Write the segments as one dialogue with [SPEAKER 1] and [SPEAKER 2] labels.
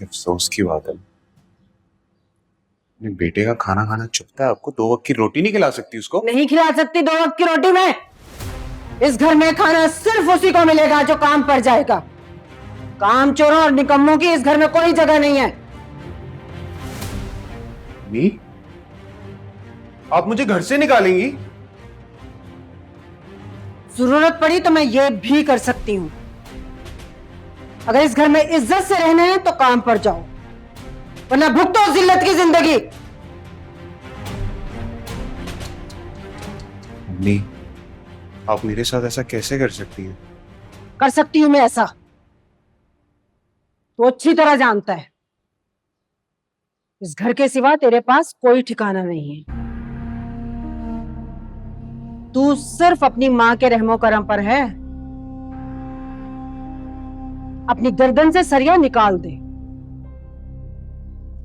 [SPEAKER 1] अफसोस की बात है, अपने बेटे का खाना खाना चुपता है, आपको 2 वक्त की रोटी नहीं खिला सकती उसको?
[SPEAKER 2] नहीं खिला सकती 2 वक्त की रोटी में। इस घर में खाना सिर्फ उसी को मिलेगा जो काम पर जाएगा। काम चोरों और निकम्मों की इस घर में कोई जगह नहीं है।
[SPEAKER 1] नहीं, आप मुझे घर से निकालेंगी?
[SPEAKER 2] जरूरत पड़ी तो मैं ये भी कर सकती हूँ। अगर इस घर में इज्जत से रहना है तो काम पर जाओ, वरना भुगतो जिल्लत की जिंदगी।
[SPEAKER 1] नहीं, आप मेरे साथ ऐसा कैसे कर सकती हैं?
[SPEAKER 2] कर सकती हूं मैं ऐसा, तो अच्छी तरह जानता है। इस घर के सिवा तेरे पास कोई ठिकाना नहीं है। तू सिर्फ अपनी मां के रहमो करम पर है। अपनी गर्दन से सरिया निकाल दे।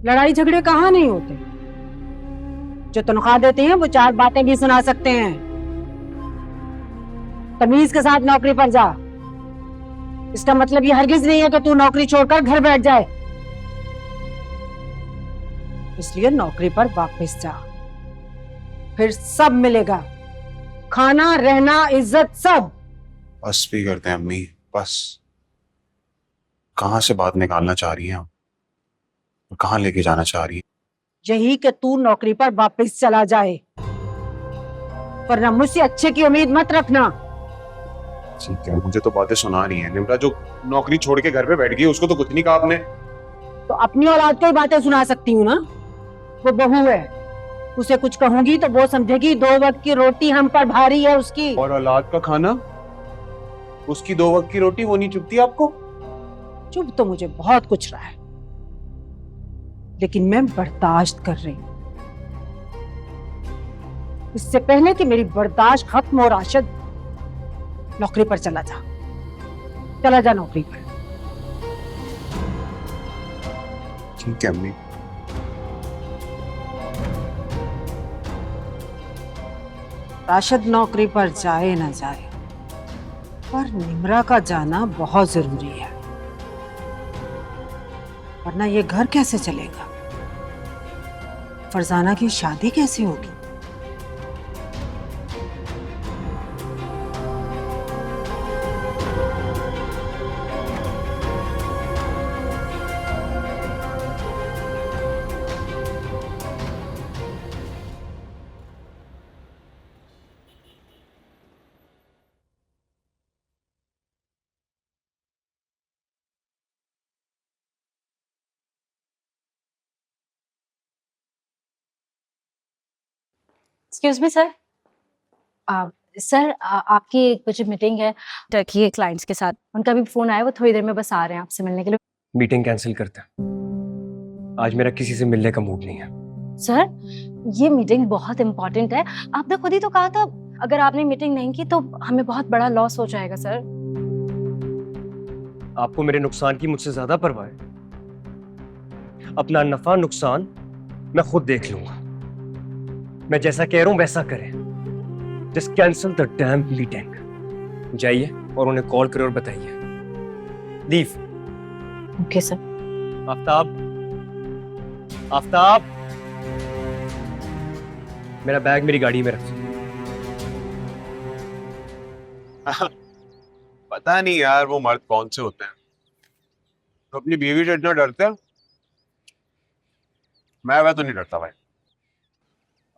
[SPEAKER 2] लड़ाई झगड़े कहां नहीं होते। जो तनख्वाह देते हैं वो 4 बातें भी सुना सकते हैं। तमीज के साथ नौकरी पर जा। इसका मतलब ये हरगिज नहीं है कि तू नौकरी छोड़कर घर बैठ जाए। इसलिए नौकरी पर वापस जा, फिर सब मिलेगा। खाना, रहना, इज्जत, सब।
[SPEAKER 1] बस भी करते हैं अम्मी, बस। कहां से बात निकालना चाह रही हैं आप? कहां लेके जाना चाह रही हैं?
[SPEAKER 2] यही कि तू नौकरी पर वापस चला जाए, वरना मुझसे अच्छे की उम्मीद मत रखना।
[SPEAKER 1] ठीक है, मुझे तो बातें सुना रही हैं। निम्रा जो नौकरी छोड़ के घर पे बैठ गई, उसको तो कुछ नहीं कहा आपने।
[SPEAKER 2] तो अपनी औलाद को ही बातें सुना सकती हूँ ना। वो बहू है, उसे कुछ कहूंगी तो वो समझेगी 2 वक्त की रोटी हम पर भारी है उसकी।
[SPEAKER 1] और औलाद का खाना, उसकी 2 वक्त की रोटी, वो नहीं चुभती आपको?
[SPEAKER 2] चुप तो मुझे बहुत कुछ रहा है, लेकिन मैं बर्दाश्त कर रही हूं। इससे पहले कि मेरी बर्दाश्त खत्म हो, राशिद, नौकरी पर चला जा। चला जा नौकरी पर।
[SPEAKER 1] ठीक है अम्मी।
[SPEAKER 2] राशिद नौकरी पर जाए ना जाए, पर निम्रा का जाना बहुत जरूरी है, वरना ये घर कैसे चलेगा? फरजाना की शादी कैसे होगी?
[SPEAKER 3] Excuse me sir. सर आपकी एक बजे मीटिंग है टर्की के क्लाइंट्स के साथ। उनका भी फोन आया, वो थोड़ी देर में बस आ रहे हैं आपसे मिलने के लिए।
[SPEAKER 4] मीटिंग कैंसिल करते हैं, आज मेरा किसी से मिलने का मूड नहीं है।
[SPEAKER 3] सर ये मीटिंग बहुत इंपॉर्टेंट है, आपने खुद ही तो कहा था अगर आपने मीटिंग नहीं की तो हमें बहुत बड़ा लॉस हो जाएगा। सर
[SPEAKER 4] आपको मेरे नुकसान की मुझसे ज्यादा परवाह है? अपना नफा नुकसान मैं खुद देख लूंगा। मैं जैसा कह रहा हूं वैसा करें। Just cancel the dam meeting. जाइए और उन्हें कॉल करें और बताइए। Leave.
[SPEAKER 3] Okay sir.
[SPEAKER 4] Aftab, Aftab, मेरा बैग मेरी गाड़ी में रख।
[SPEAKER 1] पता नहीं यार, वो मर्द कौन से होते हैं तो अपनी बीवी से इतना डरते हैं। मैं तो नहीं डरता भाई।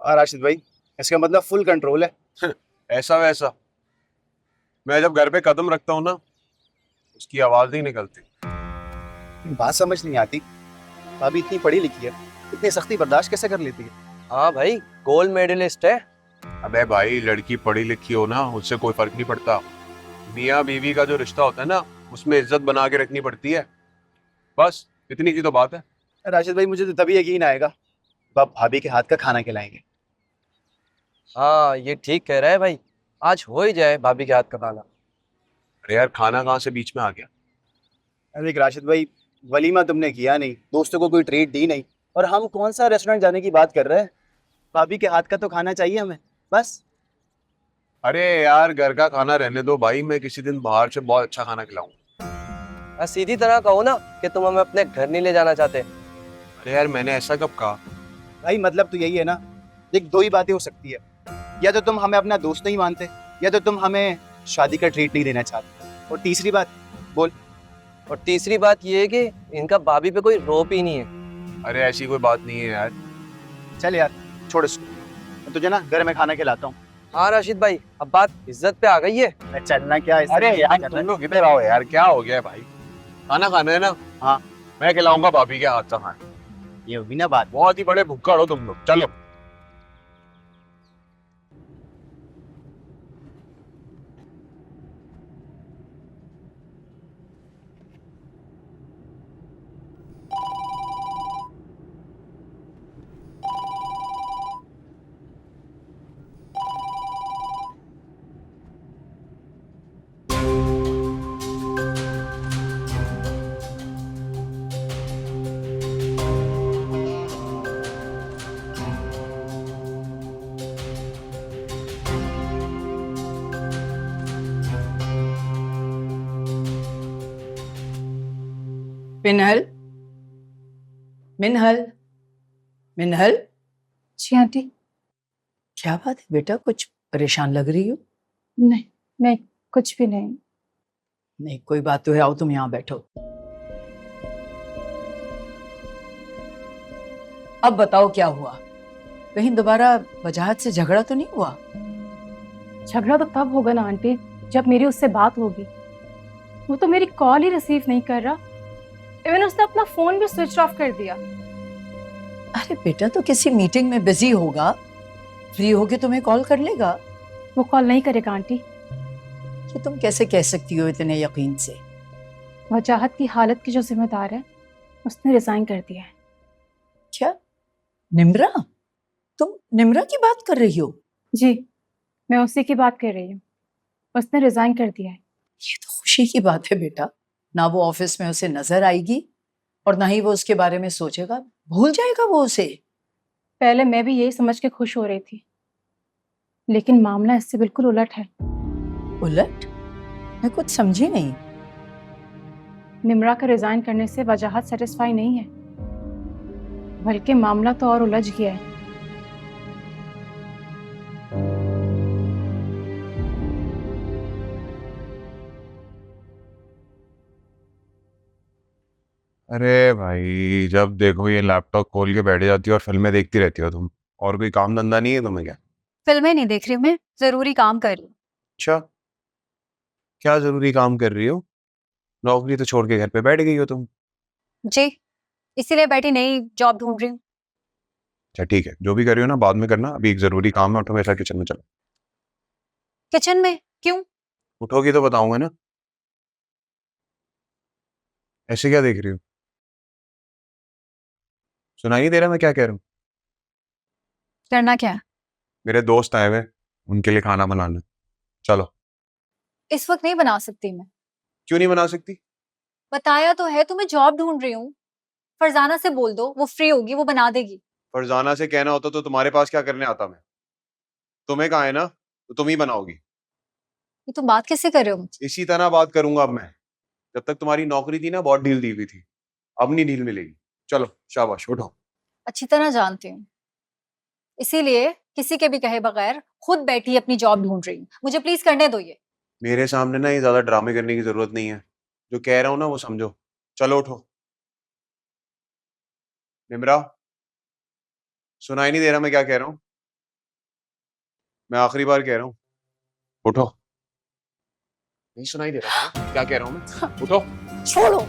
[SPEAKER 5] और राशिद भाई, इसका मतलब फुल कंट्रोल है।
[SPEAKER 1] ऐसा वैसा, मैं जब घर पे कदम रखता हूँ ना, उसकी आवाज नहीं निकलती।
[SPEAKER 5] बात समझ नहीं आती, भाभी इतनी पढ़ी लिखी है, इतनी सख्ती बर्दाश्त कैसे कर लेती है?
[SPEAKER 4] हाँ भाई, गोल्ड मेडलिस्ट है।
[SPEAKER 1] अबे भाई, लड़की पढ़ी लिखी हो ना, उससे कोई फर्क नहीं पड़ता। मियाँ बीवी का जो रिश्ता होता है ना, उसमें इज्जत बना के रखनी पड़ती है। बस इतनी सी तो बात है।
[SPEAKER 5] राशिद भाई, मुझे तो तभी यकीन आएगा जब आप भाभी के हाथ का खाना खिलाएंगे।
[SPEAKER 6] हाँ, ये ठीक कह रहा है भाई, आज हो ही जाए भाभी के हाथ का खाना।
[SPEAKER 1] अरे यार, खाना कहाँ से बीच में आ गया?
[SPEAKER 5] अरे राशिद भाई, वलीमा तुमने किया नहीं, दोस्तों को कोई ट्रीट दी नहीं, और हम कौन सा रेस्टोरेंट जाने की बात कर रहे हैं? भाभी के हाथ का तो खाना चाहिए हमें, बस।
[SPEAKER 1] अरे यार, घर का खाना रहने दो भाई, मैं किसी दिन बाहर से बहुत अच्छा खाना खिलाऊंगा।
[SPEAKER 6] सीधी तरह कहो ना कि तुम हमें अपने घर नहीं ले जाना चाहते।
[SPEAKER 1] अरे यार मैंने ऐसा कब कहा?
[SPEAKER 5] भाई मतलब तो यही है ना, देख दो ही बातें हो सकती है, या तो तुम हमें अपना दोस्त नहीं मानते, या तो तुम हमें शादी का ट्रीट नहीं देना चाहते, और तीसरी बात बोल।
[SPEAKER 6] और तीसरी बात ये है कि इनका भाभी पे कोई रोप ही नहीं है।
[SPEAKER 1] अरे ऐसी कोई बात नहीं है यार।
[SPEAKER 5] चल यार छोड़ इसको, मैं तुझे ना घर में खाना खिलाता हूँ।
[SPEAKER 6] हाँ राशिद भाई, अब बात इज्जत पे आ गई है।
[SPEAKER 5] चलना क्या है?
[SPEAKER 1] अरे यार तुम लोग किधर आओ यार, क्या हो गया है भाई? खाना खाना है ना?
[SPEAKER 5] हाँ।
[SPEAKER 1] मैं खिलाऊंगा भाभी के हाथ से खाना।
[SPEAKER 5] ये होगी ना बात।
[SPEAKER 1] बहुत ही बड़े भुक्कड़ हो तुम लोग, चलो।
[SPEAKER 7] मिनहल, मिनहल, मिनहल,
[SPEAKER 3] जी आंटी।
[SPEAKER 7] क्या बात है बेटा, कुछ परेशान लग रही हो?
[SPEAKER 3] नहीं नहीं, कुछ भी नहीं।
[SPEAKER 7] नहीं कोई बात तो है, आओ तुम यहाँ बैठो। अब बताओ क्या हुआ? कहीं दोबारा वजाहत से झगड़ा तो नहीं हुआ?
[SPEAKER 3] झगड़ा तो तब होगा ना आंटी जब मेरी उससे बात होगी। वो तो मेरी कॉल ही रिसीव नहीं कर रहा, इवन उसने अपना फोन भी स्विच ऑफ कर दिया।
[SPEAKER 7] अरे बेटा तो किसी मीटिंग में बिजी होगा, फ्री होके तुम्हें कॉल कर लेगा।
[SPEAKER 3] वो कॉल नहीं करेगा आंटी।
[SPEAKER 7] कि तुम कैसे कह सकती हो इतने यकीन से?
[SPEAKER 3] वजाहत की हालत की जो जिम्मेदार है उसने रिजाइन कर दिया है।
[SPEAKER 7] क्या निम्रा? तुम निम्रा की बात कर रही हो?
[SPEAKER 3] जी, मैं उसी की बात कर रही हूँ। उसने रिजाइन कर दिया है।
[SPEAKER 7] ये तो खुशी की बात है बेटा, ना वो ऑफिस में उसे नजर आएगी और ना ही वो उसके बारे में सोचेगा, भूल जाएगा वो उसे।
[SPEAKER 3] पहले मैं भी यही समझ के खुश हो रही थी, लेकिन मामला इससे बिल्कुल उलट है।
[SPEAKER 7] उलट? मैं कुछ समझी नहीं।
[SPEAKER 3] निम्रा का रिजाइन करने से वजाहत सेटिस्फाई नहीं है, बल्कि मामला तो और उलझ गया है।
[SPEAKER 1] अरे भाई जब देखो ये लैपटॉप खोल के बैठ जाती हो और फिल्में देखती रहती हो तुम, और कोई काम धंधा नहीं है तुम्हें क्या?
[SPEAKER 8] फिल्में नहीं देख रही हूँ मैं, जरूरी काम कर रही हूँ।
[SPEAKER 1] अच्छा, क्या जरूरी काम कर रही हो? नौकरी तो छोड़ के घर पे बैठ गई हो तुम।
[SPEAKER 8] जी, इसीलिए बैठी नई जॉब ढूंढ रही हूँ।
[SPEAKER 1] अच्छा ठीक है, जो भी कर रही हो ना बाद में करना, अभी एक जरूरी काम है, उठो मेरे साथ किचन में चलो।
[SPEAKER 8] किचन में क्यों?
[SPEAKER 1] उठोगी तो बताऊंगा ना। ऐसे क्या देख रही हो? सुनाई नहीं दे रहा मैं क्या कह रहा हूँ?
[SPEAKER 8] करना क्या है?
[SPEAKER 1] मेरे दोस्त आए हुए, उनके लिए खाना बनाना। चलो।
[SPEAKER 8] इस वक्त नहीं बना सकती मैं।
[SPEAKER 1] क्यों नहीं बना सकती?
[SPEAKER 8] बताया तो है तुम्हें, जॉब ढूंढ रही हूँ। फरजाना से बोल दो, वो फ्री होगी, वो बना देगी।
[SPEAKER 1] फरजाना से कहना होता तो तुम्हारे पास क्या करने आता मैं? तुम्हें कहा है ना, तो तुम ही बनाओगी।
[SPEAKER 8] ये तुम बात कैसे कर रहे हो मुझसे?
[SPEAKER 1] इसी तरह बात करूंगा अब मैं। जब तक तुम्हारी नौकरी थी ना बहुत ढील दी हुई थी, अब नहीं ढील मिलेगी। चलो शाबाश उठो।
[SPEAKER 8] अच्छी तरह जानती हूँ, इसीलिए किसी के भी कहे बगैर खुद बैठी अपनी जॉब ढूंढ रही हूँ। मुझे प्लीज करने दो ये।
[SPEAKER 1] मेरे सामने ना ये ज्यादा ड्रामे करने की जरूरत नहीं है, जो कह रहा हूं ना वो समझो। चलो उठो। निम्रा, सुनाई नहीं दे रहा मैं क्या कह रहा हूँ? मैं आखिरी बार कह रहा हूँ, उठो। नहीं सुनाई दे रहा था क्या कह रहा हूँ मैं? उठो।
[SPEAKER 8] छोड़ो।